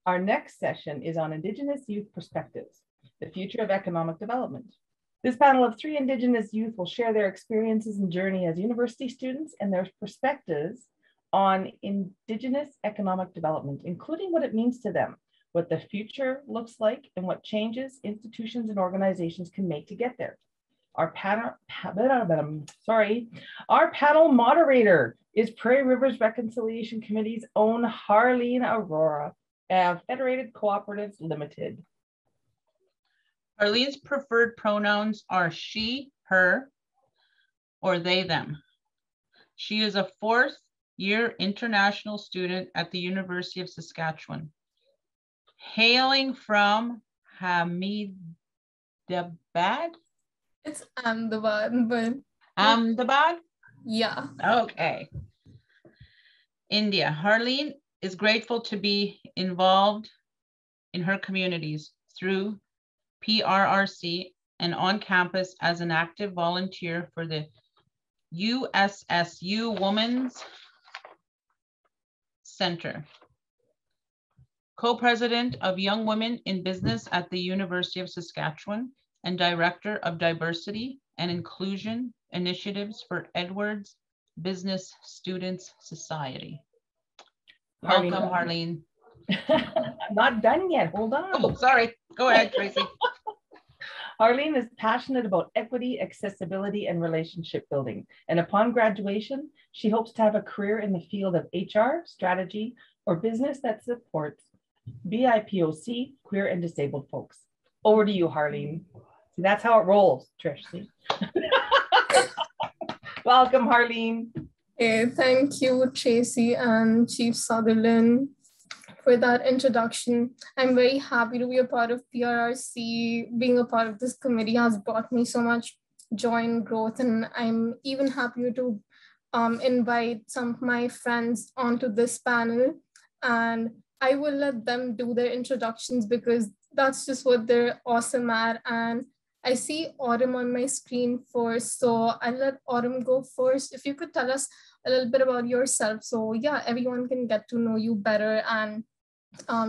Our next session is on Indigenous Youth Perspectives, the Future of Economic Development. This panel of 3 Indigenous youth will share their experiences and journey as university students and their perspectives on Indigenous economic development, including what it means to them, what the future looks like, and what changes institutions and organizations can make to get there. Our panel moderator is Prairie Rivers Reconciliation Committee's own Harleen Arora of Federated Co-operatives Limited. Harleen's preferred pronouns are she, her, or they, them. She is a 4th-year international student at the University of Saskatchewan. Hailing from Ahmedabad? It's Ahmedabad, but... Ahmedabad? Yeah. Okay. India. Harleen is grateful to be involved in her communities through PRRC and on campus as an active volunteer for the USSU Women's Center. Co-president of Young Women in Business at the University of Saskatchewan and Director of Diversity and Inclusion Initiatives for Edwards Business Students Society. Welcome, Harleen. I'm not done yet, hold on. Oh, sorry, go ahead, Tracy. Harleen is passionate about equity, accessibility, and relationship building. And upon graduation, she hopes to have a career in the field of HR, strategy, or business that supports BIPOC, queer and disabled folks. Over to you, Harleen. See, that's how it rolls, Trish. See? Welcome, Harleen. Hey, thank you, Tracy and Chief Sutherland, for that introduction. I'm very happy to be a part of PRRC. Being a part of this committee has brought me so much joy and growth, and I'm even happier to invite some of my friends onto this panel, and I will let them do their introductions because that's just what they're awesome at. And I see Autumn on my screen first, so I'll let Autumn go first. If you could tell us a little bit about yourself, so yeah, everyone can get to know you better and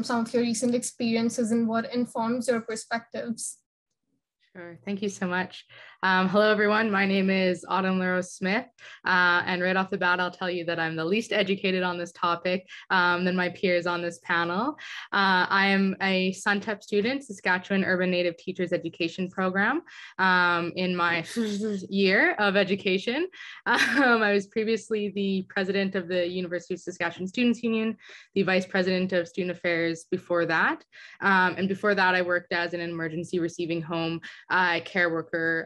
some of your recent experiences and what informs your perspectives. Sure, thank you so much. Hello, everyone. My name is Autumn LaRose-Smith, and right off the bat, I'll tell you that I'm the least educated on this topic than my peers on this panel. I am a SUNTEP student, Saskatchewan Urban Native Teachers Education Program, in my year of education. I was previously the president of the University of Saskatchewan Students' Union, the vice president of student affairs before that. And before that, I worked as an emergency receiving home care worker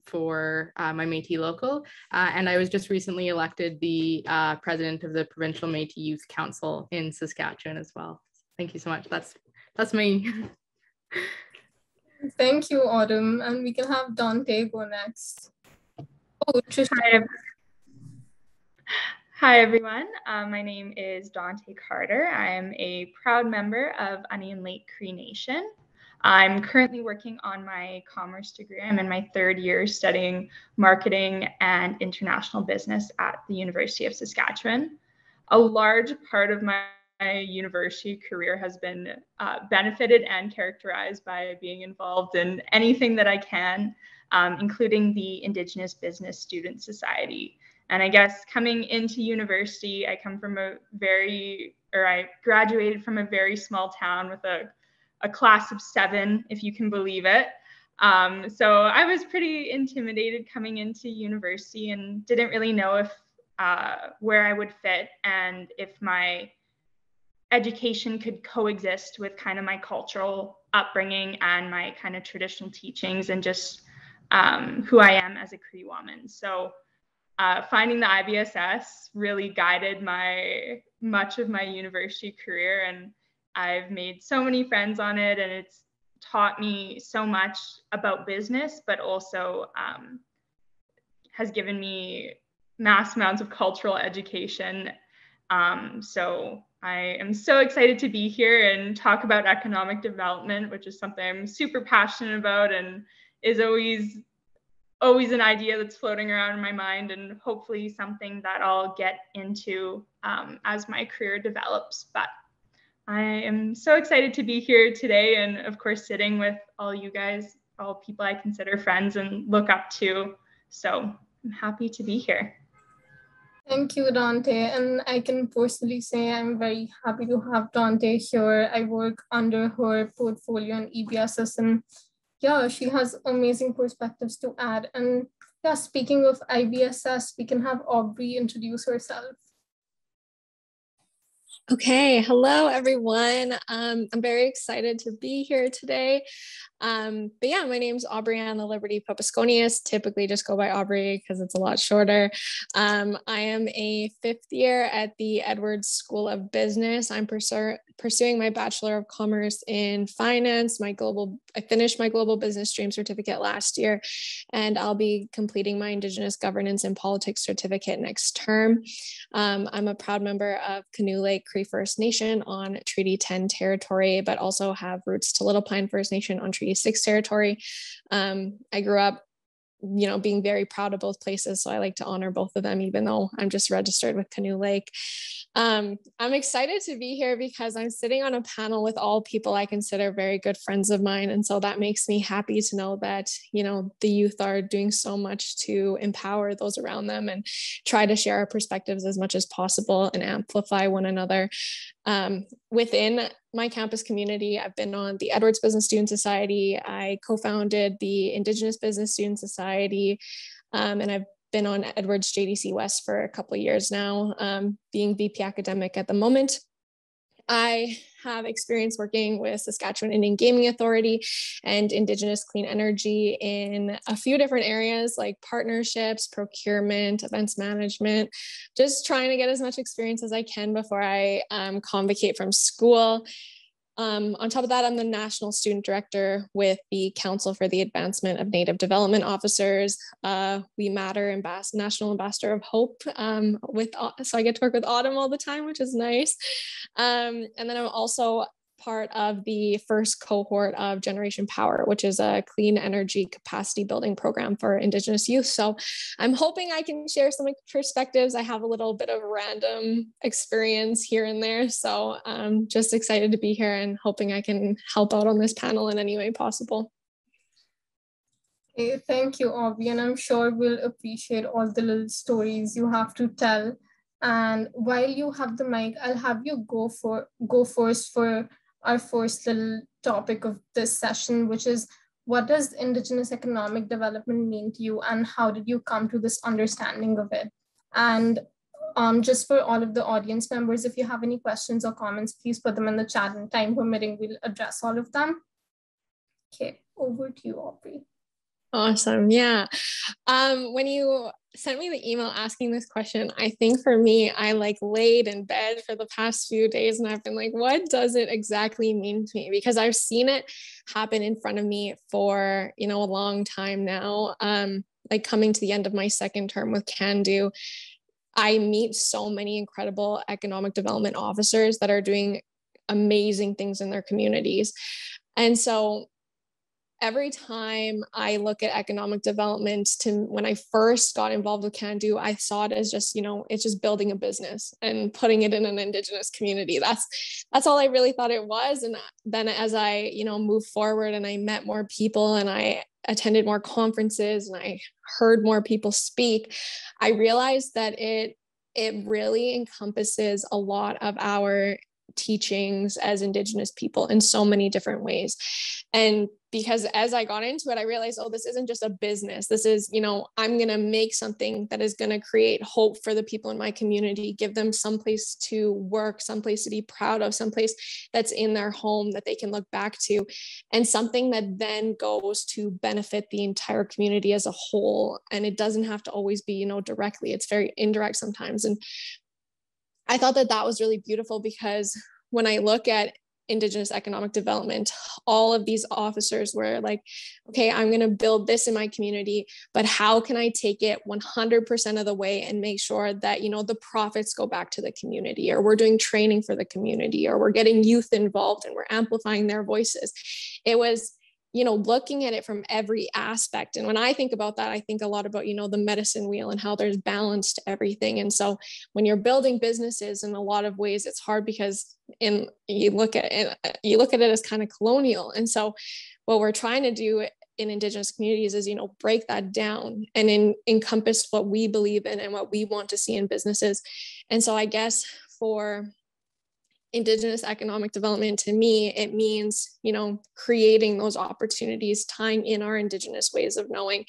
for my Métis local. And I was just recently elected the president of the Provincial Métis Youth Council in Saskatchewan as well. Thank you so much. That's me. Thank you, Autumn. And we can have Dante go next. Oh, Trisha. Hi, everyone. My name is Dante Carter. I am a proud member of Onion Lake Cree Nation. I'm currently working on my commerce degree. I'm in my 3rd year studying marketing and international business at the University of Saskatchewan. A large part of my university career has been benefited and characterized by being involved in anything that I can, including the Indigenous Business Student Society. And I guess coming into university, I graduated from a very small town with a class of 7, if you can believe it. So I was pretty intimidated coming into university and didn't really know if where I would fit and if my education could coexist with kind of my cultural upbringing and my kind of traditional teachings and just who I am as a Cree woman. So finding the IBSS really guided much of my university career, and I've made so many friends on it, and it's taught me so much about business, but also has given me mass amounts of cultural education. So I am so excited to be here and talk about economic development, which is something I'm super passionate about and is always an idea that's floating around in my mind, and hopefully something that I'll get into as my career develops. But I am so excited to be here today and of course sitting with all you guys, all people I consider friends and look up to. So I'm happy to be here. Thank you, Dante. And I can personally say I'm very happy to have Dante here. I work under her portfolio in EBSS, and yeah, she has amazing perspectives to add. And yeah, speaking of IBSS, we can have Aubrey introduce herself. Okay, hello everyone. I'm very excited to be here today. But yeah, my name's Aubrey-Anne Papasconius. Typically just go by Aubrey because it's a lot shorter. I am a 5th year at the Edwards School of Business. I'm pursuing my Bachelor of Commerce in Finance. I finished my Global Business Stream certificate last year, and I'll be completing my Indigenous Governance and Politics certificate next term. I'm a proud member of Canoe Lake Cree First Nation on Treaty 10 territory, but also have roots to Little Pine First Nation on Treaty 6 territory. I grew up, being very proud of both places. So I like to honor both of them, even though I'm just registered with Canoe Lake. I'm excited to be here because I'm sitting on a panel with all people I consider very good friends of mine. And so that makes me happy to know that, the youth are doing so much to empower those around them and try to share our perspectives as much as possible and amplify one another. Within my campus community, I've been on the Edwards Business Student Society. I co-founded the Indigenous Business Student Society, and I've been on Edwards JDC West for a couple of years now, being VP academic at the moment. I have experience working with Saskatchewan Indian Gaming Authority and Indigenous Clean Energy in a few different areas like partnerships, procurement, events management, just trying to get as much experience as I can before I convocate from school. On top of that, I'm the National Student Director with the Council for the Advancement of Native Development Officers. We Matter National Ambassador of Hope, so I get to work with Autumn all the time, which is nice. And then I'm also part of the first cohort of Generation Power, which is a clean energy capacity building program for Indigenous youth. So I'm hoping I can share some perspectives. I have a little bit of random experience here and there. So I'm just excited to be here and hoping I can help out on this panel in any way possible. Okay, thank you, Aubrey. And I'm sure we'll appreciate all the little stories you have to tell. And while you have the mic, I'll have you go first for our first little topic of this session, which is, what does Indigenous economic development mean to you and how did you come to this understanding of it? And just for all of the audience members, if you have any questions or comments, please put them in the chat, and time permitting, we'll address all of them. Okay, over to you, Aubrey. Awesome. Yeah. When you sent me the email asking this question, I think for me, I laid in bed for the past few days and I've been like, what does it exactly mean to me? Because I've seen it happen in front of me for, a long time now. Coming to the end of my second term with CANDO, I meet so many incredible economic development officers that are doing amazing things in their communities. And so every time I look at economic development, when I first got involved with CANDO, I saw it as just, it's just building a business and putting it in an Indigenous community. That's all I really thought it was. And then as I, moved forward and I met more people and I attended more conferences and I heard more people speak, I realized that it really encompasses a lot of our teachings as Indigenous people in so many different ways. And because as I got into it, I realized, this isn't just a business. This is, I'm going to make something that is going to create hope for the people in my community, give them someplace to work, someplace to be proud of, someplace that's in their home that they can look back to, and something that then goes to benefit the entire community as a whole. And it doesn't have to always be, directly. It's very indirect sometimes. And I thought that was really beautiful because when I look at Indigenous economic development, all of these officers were like, okay, I'm going to build this in my community, but how can I take it 100% of the way and make sure that, the profits go back to the community, or we're doing training for the community, or we're getting youth involved and we're amplifying their voices. It was looking at it from every aspect. And when I think about that, I think a lot about, the medicine wheel and how there's balance to everything. And so when you're building businesses, in a lot of ways, it's hard because you look at it as kind of colonial. And so what we're trying to do in Indigenous communities is, break that down and encompass what we believe in and what we want to see in businesses. And so I guess for Indigenous economic development, to me, it means, creating those opportunities, tying in our Indigenous ways of knowing,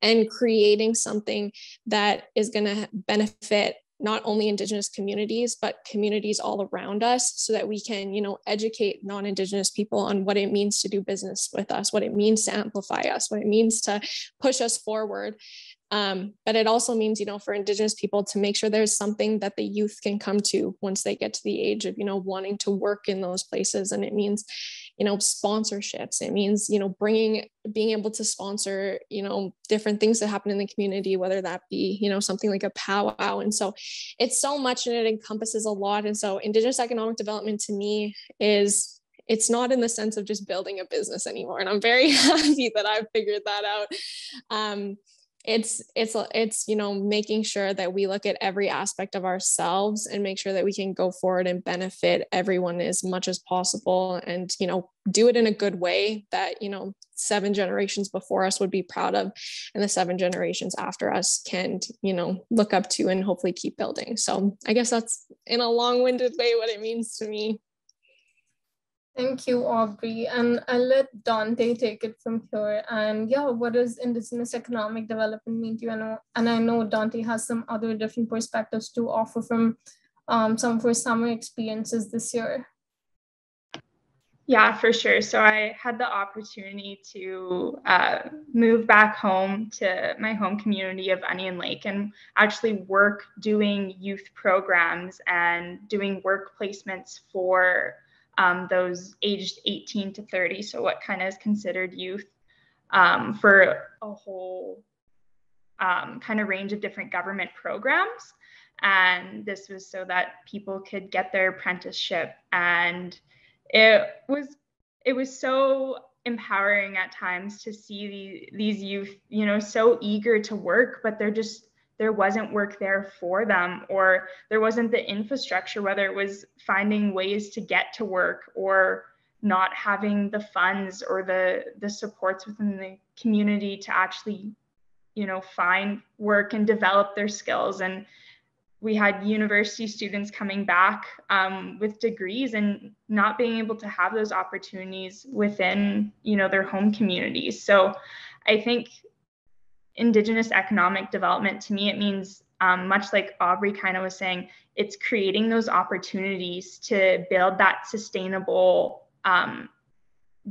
and creating something that is going to benefit not only Indigenous communities, but communities all around us, so that we can, educate non-Indigenous people on what it means to do business with us, what it means to amplify us, what it means to push us forward. But it also means, for Indigenous people to make sure there's something that the youth can come to once they get to the age of, wanting to work in those places. And it means, sponsorships. It means, being able to sponsor, different things that happen in the community, whether that be, something like a powwow. And so it's so much, and it encompasses a lot. And so Indigenous economic development to me it's not in the sense of just building a business anymore. And I'm very happy that I've figured that out. It's making sure that we look at every aspect of ourselves and make sure that we can go forward and benefit everyone as much as possible, and do it in a good way that 7 generations before us would be proud of, and the 7 generations after us can look up to and hopefully keep building. So I guess that's, in a long-winded way, what it means to me. Thank you, Aubrey. And I'll let Dante take it from here. And yeah, what does Indigenous economic development mean to you? And I know Dante has some other different perspectives to offer from some of her summer experiences this year. Yeah, for sure. So I had the opportunity to move back home to my home community of Onion Lake and actually work doing youth programs and doing work placements for those aged 18 to 30. So what kind of is considered youth for a whole kind of range of different government programs. And this was so that people could get their apprenticeship. And it was so empowering at times to see these youth, so eager to work, but there wasn't work there for them, or there wasn't the infrastructure, whether it was finding ways to get to work or not having the funds or the supports within the community to actually, find work and develop their skills. And we had university students coming back with degrees and not being able to have those opportunities within, their home communities. So I think Indigenous economic development, to me, it means much like Aubrey kind of was saying, it's creating those opportunities to build that sustainable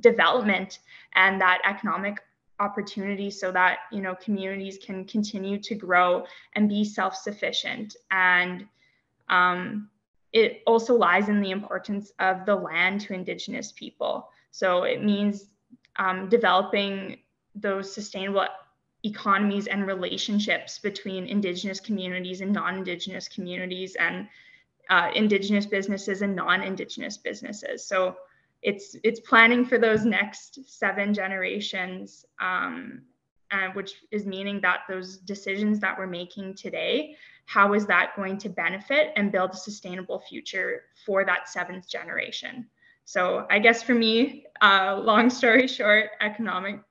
development and that economic opportunity so that, communities can continue to grow and be self-sufficient. And it also lies in the importance of the land to Indigenous people. So it means developing those sustainable economies and relationships between Indigenous communities and non-Indigenous communities, and Indigenous businesses and non-Indigenous businesses. So it's planning for those next 7 generations, which is meaning that those decisions that we're making today, how is that going to benefit and build a sustainable future for that 7th generation? So I guess for me, long story short, economic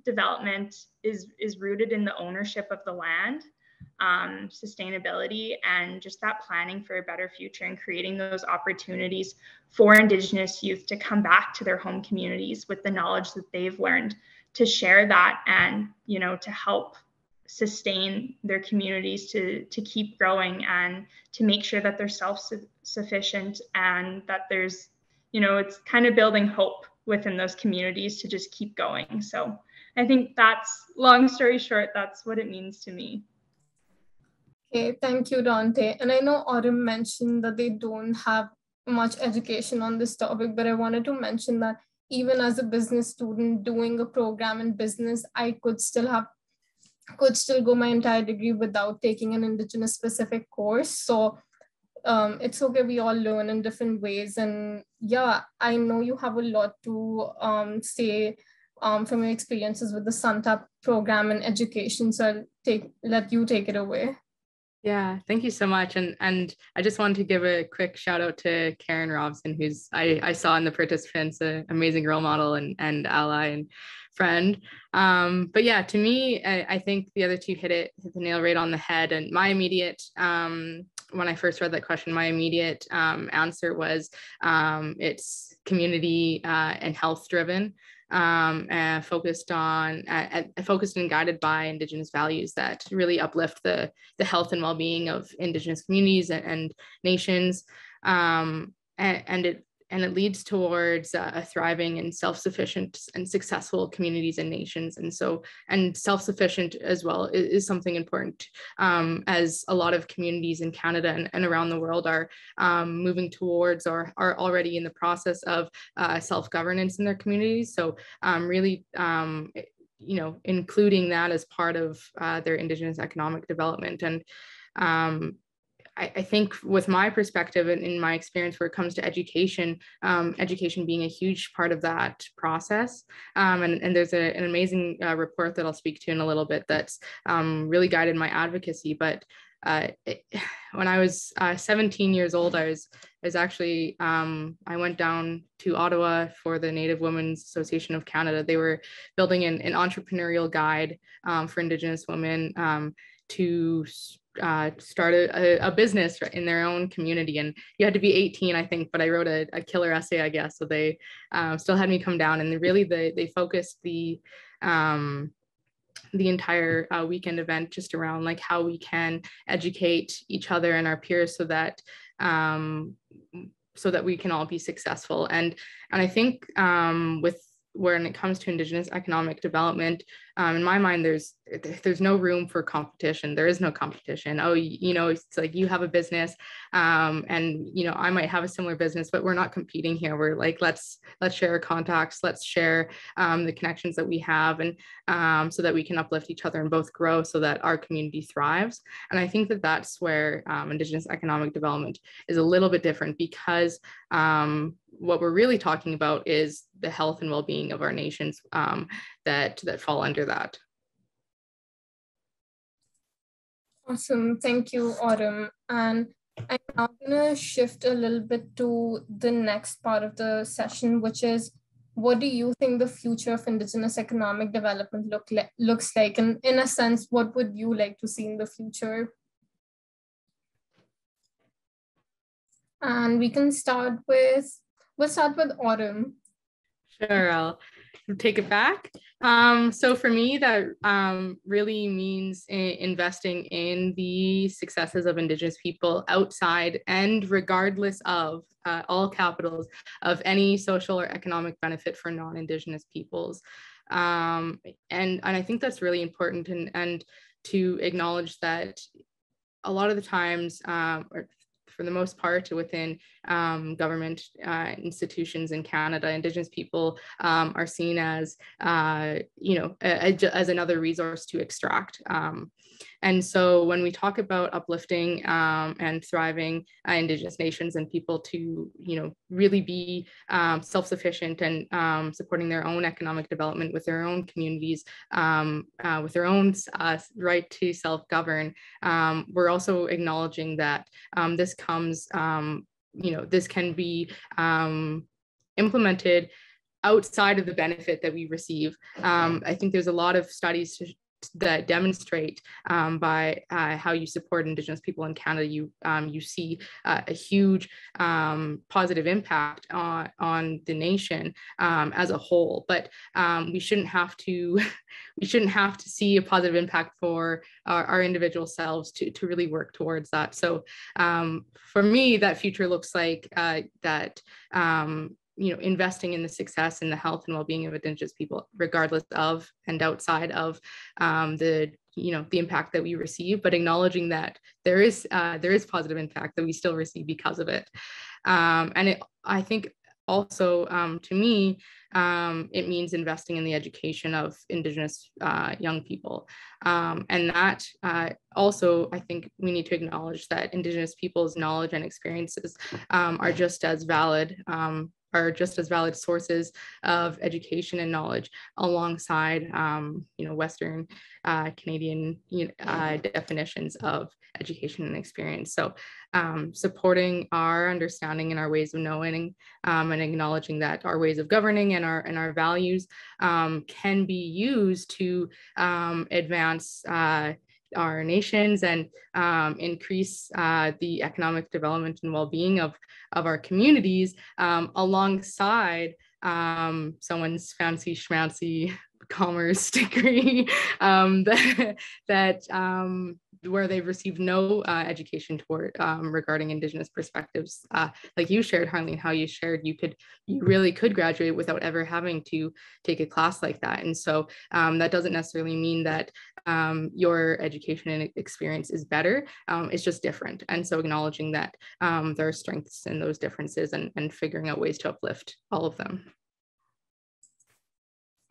development is rooted in the ownership of the land, sustainability, and just that planning for a better future and creating those opportunities for Indigenous youth to come back to their home communities with the knowledge that they've learned, to share that and, to help sustain their communities to keep growing and to make sure that they're self-sufficient and that there's, it's kind of building hope within those communities to just keep going. So I think that's, long story short, that's what it means to me. Okay, thank you, Dante. And I know Autumn mentioned that they don't have much education on this topic, but I wanted to mention that even as a business student doing a program in business, I could still go my entire degree without taking an Indigenous specific course. So it's okay, we all learn in different ways. And yeah, I know you have a lot to say from your experiences with the SUNTAP program and education. So I'll let you take it away. Yeah, thank you so much. And I just wanted to give a quick shout out to Karen Robson, who's I saw in the participants an amazing role model and ally and friend. But yeah, to me, I think the other two hit the nail right on the head. And my immediate, when I first read that question, my immediate answer was it's community and health driven. Focused and guided by Indigenous values that really uplift the health and well-being of Indigenous communities and nations, and it leads towards a thriving and self-sufficient and successful communities and nations. And self-sufficient as well is something important, as a lot of communities in Canada and around the world are moving towards or are already in the process of self-governance in their communities. So really, including that as part of their Indigenous economic development. And I think with my perspective and in my experience where it comes to education, education being a huge part of that process. And there's an amazing report that I'll speak to in a little bit that's really guided my advocacy. But when I was 17 years old, I was actually, I went down to Ottawa for the Native Women's Association of Canada. They were building an entrepreneurial guide for Indigenous women to start a business in their own community. And you had to be 18, I think, but I wrote a killer essay, I guess. So they still had me come down, and really they focused the entire weekend event just around like how we can educate each other and our peers so that we can all be successful. And I think when it comes to Indigenous economic development, in my mind, there's no room for competition. There is no competition. Oh, it's like you have a business, and I might have a similar business, but we're not competing here. We're like, let's share our contacts, let's share the connections that we have, and so that we can uplift each other and both grow, so that our community thrives. And I think that that's where Indigenous economic development is a little bit different, because what we're really talking about is the health and well-being of our nations that fall under that. Awesome, thank you, Autumn. And I'm now gonna shift a little bit to the next part of the session, which is, what do you think the future of Indigenous economic development looks like? And in a sense, what would you like to see in the future? And we'll start with Autumn. Sure, I'll take it back. So for me, that really means investing in the successes of Indigenous people outside and regardless of all capitals of any social or economic benefit for non-Indigenous peoples. And I think that's really important, and to acknowledge that a lot of the times, or for the most part, within government institutions in Canada, Indigenous people are seen as, as another resource to extract. And so when we talk about uplifting and thriving Indigenous nations and people to, really be self-sufficient and supporting their own economic development with their own communities, with their own right to self-govern, we're also acknowledging that this comes, this can be implemented outside of the benefit that we receive. I think there's a lot of studies that demonstrate by how you support Indigenous people in Canada, you see a huge positive impact on the nation as a whole. But we shouldn't have to see a positive impact for our individual selves to really work towards that. So for me, that future looks like that. Investing in the success and the health and well-being of Indigenous people, regardless of and outside of the impact that we receive, but acknowledging that there is positive impact that we still receive because of it. I think also, to me, it means investing in the education of Indigenous young people. And that also, I think we need to acknowledge that Indigenous people's knowledge and experiences are just as valid are just as valid sources of education and knowledge alongside, Western Canadian definitions of education and experience. So supporting our understanding and our ways of knowing and acknowledging that our ways of governing and our values can be used to advance our nations and increase the economic development and well-being of our communities alongside someone's fancy schmancy commerce degree where they've received no education toward regarding Indigenous perspectives. Like you shared, Harleen, how you shared you really could graduate without ever having to take a class like that. And so that doesn't necessarily mean that your education and experience is better. It's just different. And so acknowledging that there are strengths in those differences and figuring out ways to uplift all of them.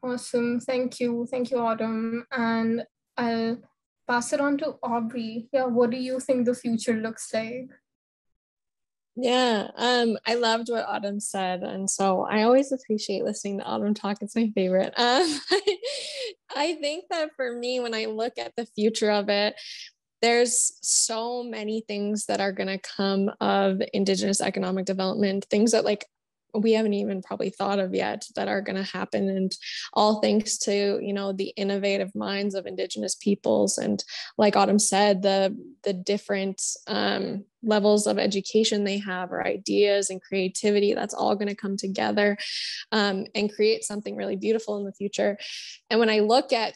Awesome. Thank you, Autumn. And I'll pass it on to Aubrey. Yeah, what do you think the future looks like? Yeah, I loved what Autumn said. And so I always appreciate listening to Autumn talk. It's my favorite. I think that for me, when I look at the future of it, there's so many things that are going to come of Indigenous economic development, things that like we haven't even probably thought of yet that are going to happen, and all thanks to the innovative minds of Indigenous peoples. And like Autumn said, the different levels of education they have, or ideas and creativity, that's all going to come together and create something really beautiful in the future. And when I look at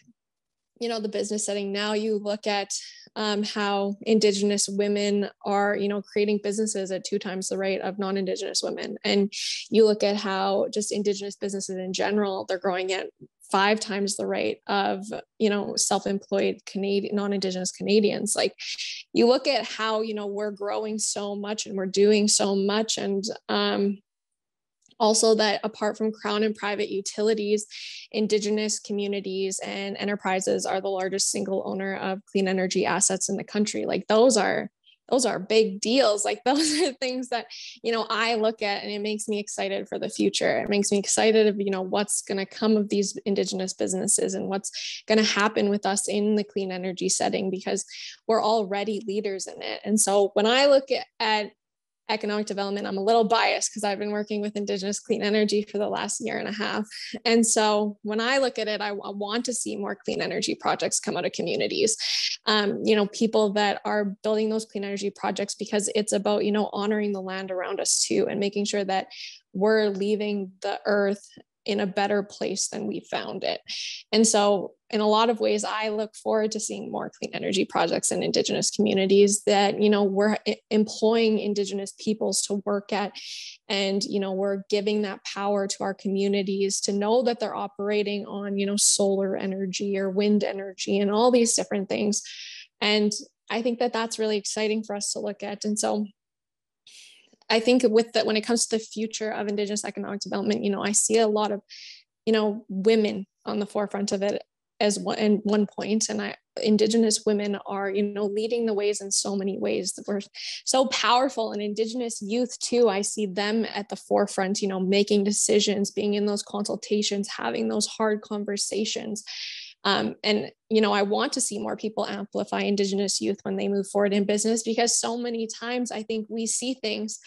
the business setting now, you look at how Indigenous women are, creating businesses at 2 times the rate of non-Indigenous women. And you look at how just Indigenous businesses in general, they're growing at 5 times the rate of, self-employed non-Indigenous Canadians. Like you look at how, we're growing so much and we're doing so much. And also that apart from Crown and private utilities, Indigenous communities and enterprises are the largest single owner of clean energy assets in the country. Like those are big deals. Like those are things that, I look at, and it makes me excited for the future. It makes me excited of, what's going to come of these Indigenous businesses and what's going to happen with us in the clean energy setting, because we're already leaders in it. And so when I look at economic development, I'm a little biased because I've been working with Indigenous clean energy for the last 1.5 years. And so when I look at it, I want to see more clean energy projects come out of communities, people that are building those clean energy projects, because it's about, honoring the land around us too, and making sure that we're leaving the earth in a better place than we found it. And so in a lot of ways, I look forward to seeing more clean energy projects in Indigenous communities that, we're employing Indigenous peoples to work at, and, we're giving that power to our communities to know that they're operating on, solar energy or wind energy and all these different things. And I think that that's really exciting for us to look at. And so I think when it comes to the future of Indigenous economic development, I see a lot of, women on the forefront of it as one point. And Indigenous women are, leading the ways in so many ways that we're so powerful. And Indigenous youth too, I see them at the forefront, making decisions, being in those consultations, having those hard conversations. And, I want to see more people amplify Indigenous youth when they move forward in business, because so many times I think we see things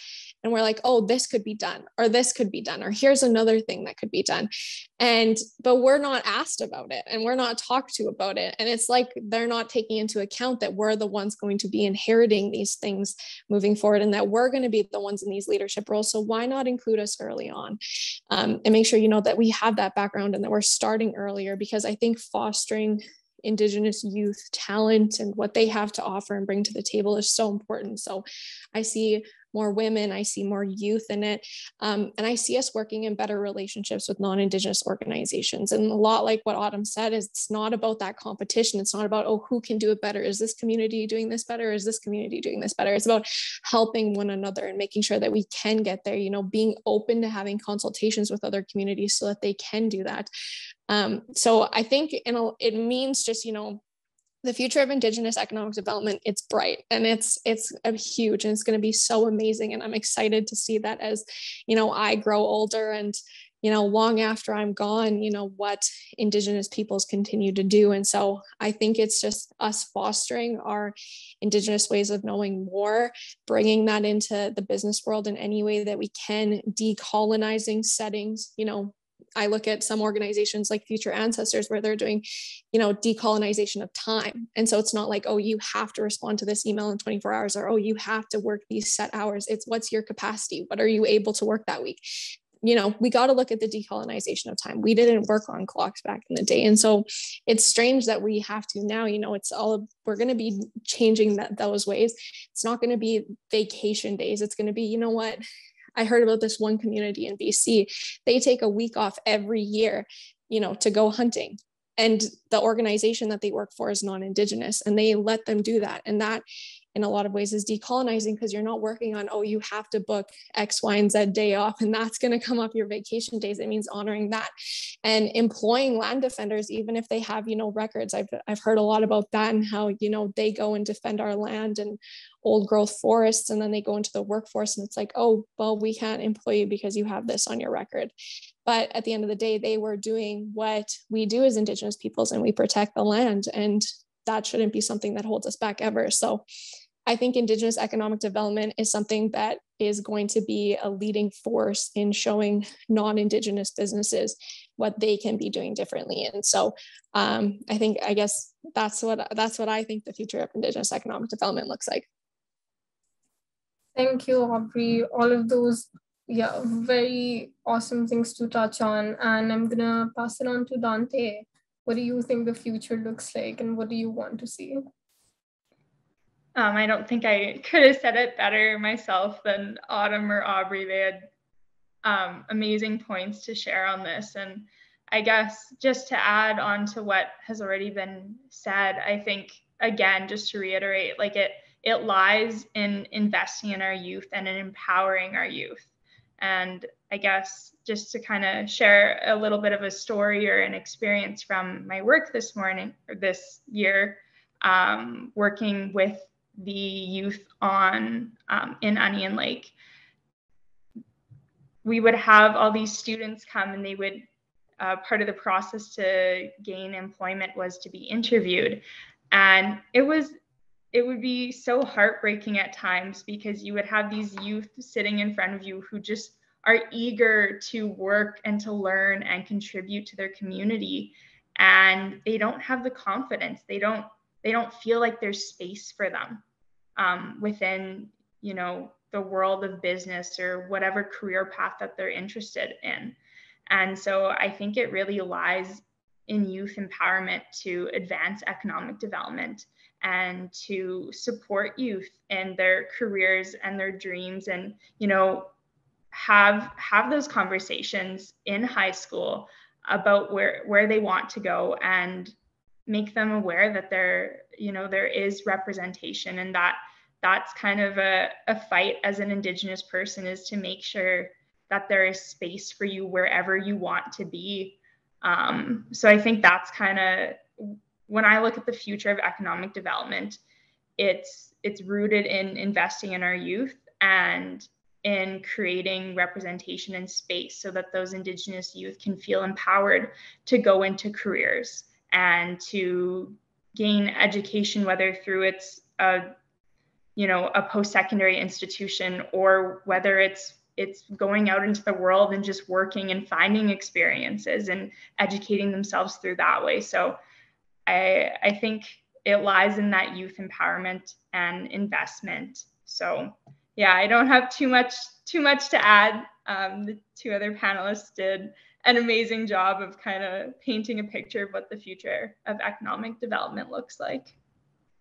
and we're like, oh, this could be done, or this could be done, or here's another thing that could be done. But we're not asked about it, and we're not talked to about it. And it's like, they're not taking into account that we're the ones going to be inheriting these things moving forward, and that we're going to be the ones in these leadership roles. So why not include us early on, and make sure, that we have that background and that we're starting earlier, because I think fostering Indigenous youth talent and what they have to offer and bring to the table is so important. So I see more women, I see more youth in it. And I see us working in better relationships with non-Indigenous organizations. And a lot like what Autumn said, is it's not about that competition. It's not about, oh, who can do it better? Is this community doing this better? Is this community doing this better? It's about helping one another and making sure that we can get there, being open to having consultations with other communities so that they can do that. So I think, it means just, the future of Indigenous economic development, it's bright and it's huge, and it's going to be so amazing. And I'm excited to see that as, I grow older and, long after I'm gone, what Indigenous peoples continue to do. And so I think it's just us fostering our Indigenous ways of knowing more, bringing that into the business world in any way that we can, decolonizing settings. I look at some organizations like Future Ancestors where they're doing, decolonization of time. And so it's not like, oh, you have to respond to this email in 24 hours, or, oh, you have to work these set hours. It's what's your capacity? What are you able to work that week? We got to look at the decolonization of time. We didn't work on clocks back in the day. And so it's strange that we have to now, we're going to be changing those ways. It's not going to be vacation days. It's going to be, what? I heard about this one community in BC. They take a week off every year, to go hunting. And the organization that they work for is non-Indigenous, and they let them do that. And that, in a lot of ways, is decolonizing, because you're not working on, oh, you have to book X, Y, and Z day off, and that's going to come up your vacation days. It means honoring that and employing land defenders, even if they have, records. I've heard a lot about that, and how, they go and defend our land and old growth forests, and then they go into the workforce, and it's like, oh, well, we can't employ you because you have this on your record. But at the end of the day, they were doing what we do as Indigenous peoples, and we protect the land, and that shouldn't be something that holds us back ever. So I think Indigenous economic development is something that is going to be a leading force in showing non-Indigenous businesses what they can be doing differently. And so I guess that's what I think the future of Indigenous economic development looks like. Thank you, Aubrey. All of those, very awesome things to touch on. And I'm gonna pass it on to Dante. What do you think the future looks like, and what do you want to see? I don't think I could have said it better myself than Autumn or Aubrey. They had amazing points to share on this. And I guess just to add on to what has already been said, I think, again, just to reiterate, like it lies in investing in our youth and in empowering our youth. And I guess just to kind of share a little bit of a story or an experience from my work this year, working with the youth in Onion Lake. We would have all these students come, and they would, part of the process to gain employment was to be interviewed. And it would be so heartbreaking at times, because you would have these youth sitting in front of you who just are eager to work and to learn and contribute to their community. And they don't have the confidence. They don't feel like there's space for them within, the world of business or whatever career path that they're interested in. And so I think it really lies in youth empowerment to advance economic development and to support youth in their careers and their dreams, and, have those conversations in high school about where they want to go, and make them aware that there is representation, and that's kind of a fight as an Indigenous person, is to make sure that there is space for you wherever you want to be. So I think that's kind of, when I look at the future of economic development, it's rooted in investing in our youth and in creating representation and space, so that those Indigenous youth can feel empowered to go into careers and to gain education, whether through it's a post-secondary institution, or whether it's going out into the world and just working and finding experiences and educating themselves through that way. So I think it lies in that youth empowerment and investment. So yeah, I don't have too much to add. The two other panelists did an amazing job of kind of painting a picture of what the future of economic development looks like.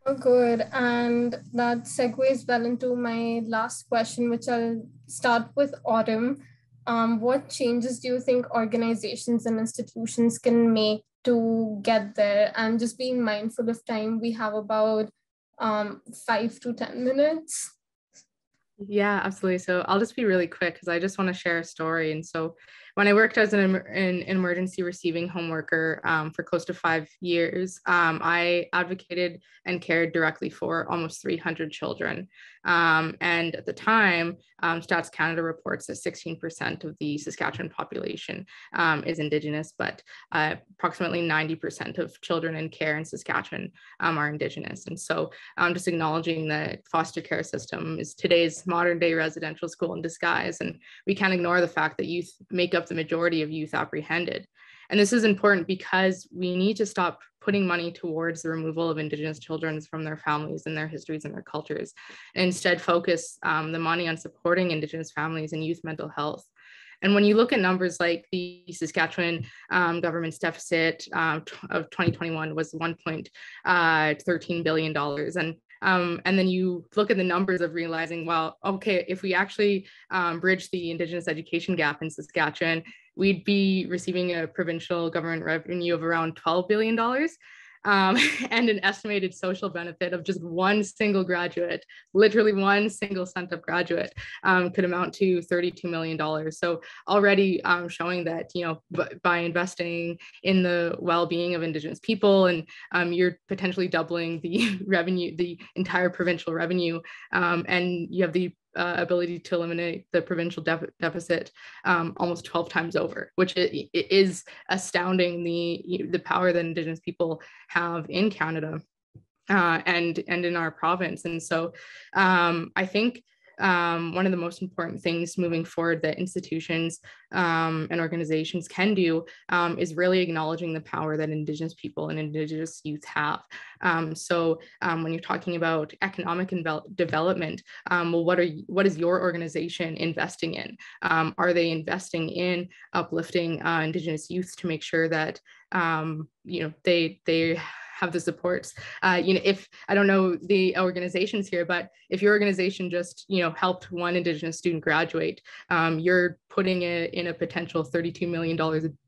Oh, good. And that segues well into my last question, which I'll start with Autumn. What changes do you think organizations and institutions can make to get there? And just being mindful of time, we have about 5 to 10 minutes. Yeah, absolutely. So I'll just be really quick, because I just want to share a story. And so when I worked as an emergency receiving home worker for close to 5 years, I advocated and cared directly for almost 300 children. And at the time, Stats Canada reports that 16% of the Saskatchewan population is Indigenous, but approximately 90% of children in care in Saskatchewan are Indigenous. And so just acknowledging that foster care system is today's modern day residential school in disguise. And we can't ignore the fact that youth make up the majority of youth apprehended. And this is important because we need to stop putting money towards the removal of Indigenous children from their families and their histories and their cultures, and instead focus the money on supporting Indigenous families and youth mental health. And when you look at numbers like the Saskatchewan government's deficit of 2021 was $1.13 billion. And then you look at the numbers of realizing, well, okay, if we actually bridge the Indigenous education gap in Saskatchewan, we'd be receiving a provincial government revenue of around $12 billion. And an estimated social benefit of just one single graduate, literally one single sent-up graduate, could amount to $32 million. So already showing that, you know, by investing in the well-being of Indigenous people, and you're potentially doubling the revenue, the entire provincial revenue, and you have the ability to eliminate the provincial deficit almost 12 times over, which it is astounding, the power that Indigenous people have in Canada and in our province. And so I think one of the most important things moving forward that institutions and organizations can do is really acknowledging the power that Indigenous people and Indigenous youth have. So when you're talking about economic development, well, what is your organization investing in? Are they investing in uplifting Indigenous youth to make sure that you know, they have the supports? You know, if I don't know the organizations here, but if your organization just, you know, helped one Indigenous student graduate, you're putting it in a potential $32 million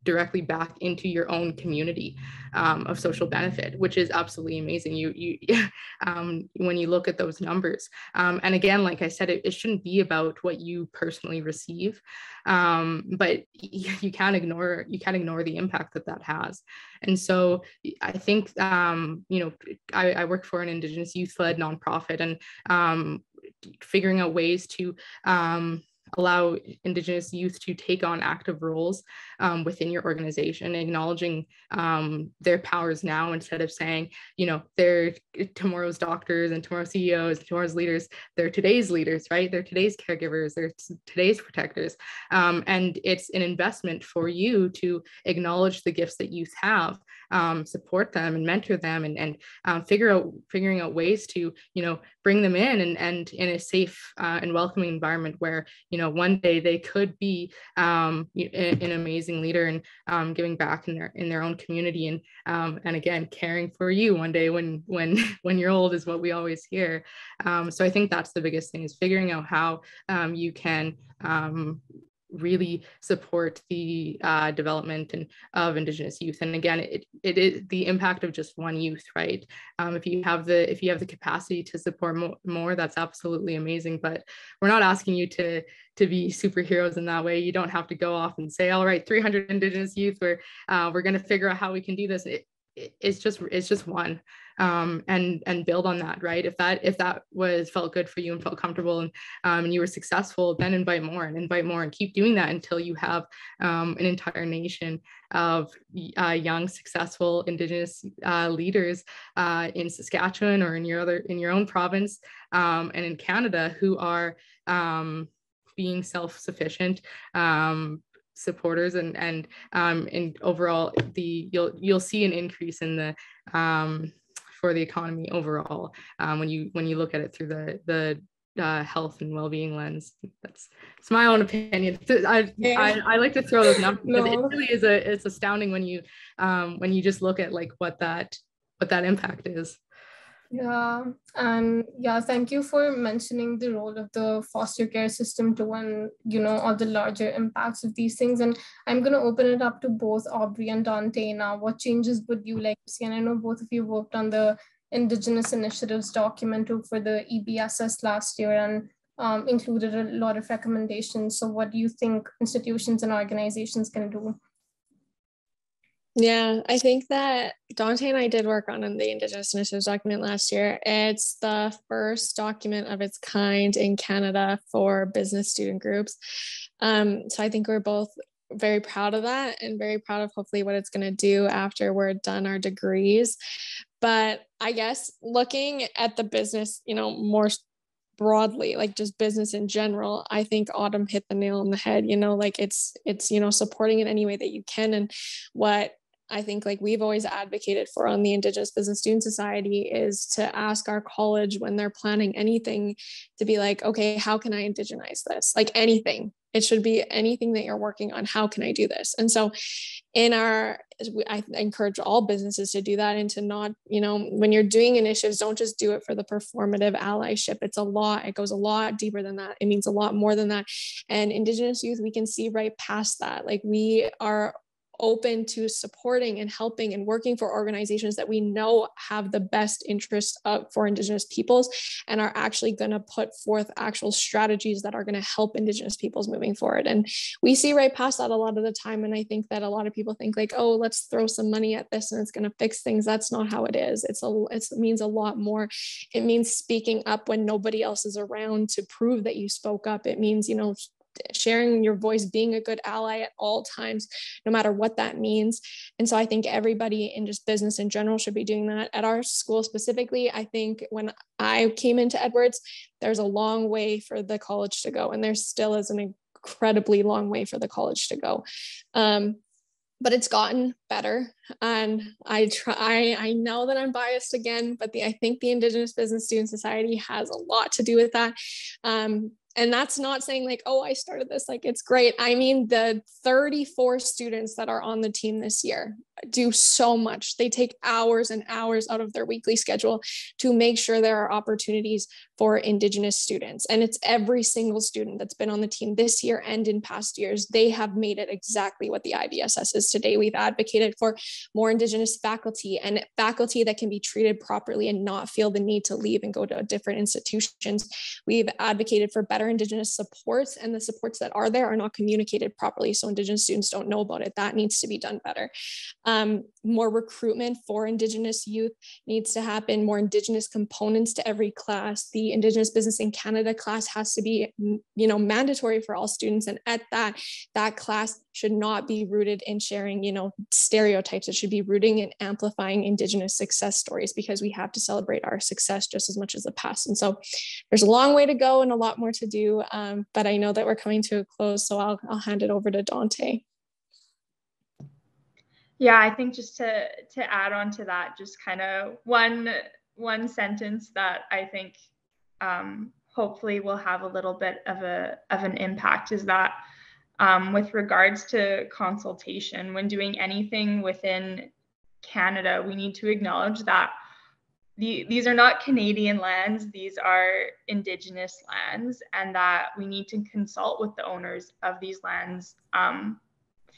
directly back into your own community of social benefit, which is absolutely amazing. When you look at those numbers, and again, like I said, it shouldn't be about what you personally receive, but you can't ignore the impact that has. And so I think, you know, I work for an Indigenous youth-led nonprofit, and figuring out ways to allow Indigenous youth to take on active roles within your organization, acknowledging their powers now, instead of saying, you know, they're tomorrow's doctors and tomorrow's CEOs, and tomorrow's leaders. They're today's leaders, right? They're today's caregivers, they're today's protectors. And it's an investment for you to acknowledge the gifts that youth have, support them and mentor them, and figuring out ways to, you know, bring them in and in a safe and welcoming environment where, you know, one day they could be an amazing leader and giving back in their own community, and again, caring for you one day when you're old, is what we always hear. So I think that's the biggest thing, is figuring out how you can really support the development of Indigenous youth. And again, it is the impact of just one youth, right? If you have the capacity to support more, that's absolutely amazing. But we're not asking you to be superheroes in that way. You don't have to go off and say, all right, 300 Indigenous youth, we're going to figure out how we can do this. It's just one, and build on that, right? If that felt good for you and felt comfortable, and you were successful, then invite more and keep doing that until you have an entire nation of young, successful Indigenous leaders in Saskatchewan or in your own province, and in Canada, who are being self-sufficient supporters, and overall you'll see an increase in the for the economy overall when you look at it through the health and well-being lens. It's my own opinion. I like to throw those numbers because it really is it's astounding when you just look at like what that impact is. Yeah, and yeah, thank you for mentioning the role of the foster care system too, and, you know, all the larger impacts of these things. And I'm going to open it up to both Aubrey and Dante now. What changes would you like to see? And I know both of you worked on the Indigenous Initiatives document for the EBSS last year, and included a lot of recommendations. So what do you think institutions and organizations can do? Yeah, I think that Dante and I did work on the Indigenous Initiatives document last year. It's the first document of its kind in Canada for business student groups. So I think we're both very proud of that and very proud of hopefully what it's going to do after we're done our degrees. But I guess looking at the business, more broadly, like just business in general, I think Autumn hit the nail on the head, like it's supporting in any way that you can. And what I think like we've always advocated for on the Indigenous Business Student Society is to ask our college when they're planning anything to be like, okay, how can I indigenize this? Like anything. It should be anything that you're working on. How can I do this? And so I encourage all businesses to do that and to not, when you're doing initiatives, don't just do it for the performative allyship. It's a lot. It goes a lot deeper than that. It means a lot more than that. And Indigenous youth, we can see right past that. Like we are open to supporting and helping and working for organizations that we know have the best interest for Indigenous peoples and are actually going to put forth actual strategies that are going to help Indigenous peoples moving forward. And we see right past that a lot of the time. And I think that a lot of people think like, oh, let's throw some money at this and it's going to fix things. That's not how it is. It means a lot more. It means speaking up when nobody else is around to prove that you spoke up. It means, sharing your voice, being a good ally at all times, no matter what that means. And so I think everybody in just business in general should be doing that. At our school specifically, I think when I came into Edwards, there's a long way for the college to go. And there still is an incredibly long way for the college to go. But it's gotten better. And I know that I'm biased again, but I think the Indigenous Business Student Society has a lot to do with that. And that's not saying like, oh, I started this, like, it's great. I mean, the 34 students that are on the team this year do so much. They take hours and hours out of their weekly schedule to make sure there are opportunities for Indigenous students. And it's every single student that's been on the team this year and in past years. They have made it exactly what the IBSS is today. We've advocated for more Indigenous faculty and faculty that can be treated properly and not feel the need to leave and go to different institutions. We've advocated for better Indigenous supports, and the supports that are there are not communicated properly, so Indigenous students don't know about it. That needs to be done better. More recruitment for Indigenous youth needs to happen, more Indigenous components to every class. The Indigenous Business in Canada class has to be, mandatory for all students. And at that class should not be rooted in sharing, stereotypes. It should be rooting and amplifying Indigenous success stories, because we have to celebrate our success just as much as the past. And so there's a long way to go and a lot more to do. But I know that we're coming to a close, so I'll hand it over to Dante. Yeah, I think just to add on to that, just kind of one sentence that I think hopefully will have a little bit of an impact is that with regards to consultation, when doing anything within Canada, we need to acknowledge that these are not Canadian lands, these are Indigenous lands, and that we need to consult with the owners of these lands.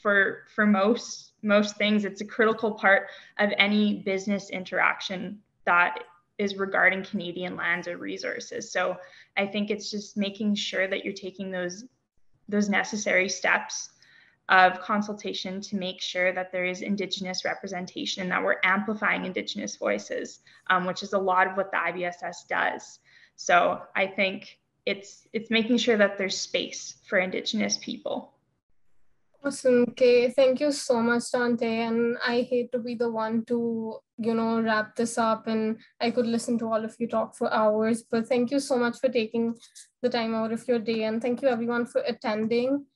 For most things, it's a critical part of any business interaction that is regarding Canadian lands or resources. So I think it's just making sure that you're taking those necessary steps of consultation to make sure that there is Indigenous representation, that we're amplifying Indigenous voices, which is a lot of what the IBSS does. So I think it's making sure that there's space for Indigenous people. Awesome. Okay, thank you so much, Dante. And I hate to be the one to, wrap this up, and I could listen to all of you talk for hours, but thank you so much for taking the time out of your day. And thank you everyone for attending.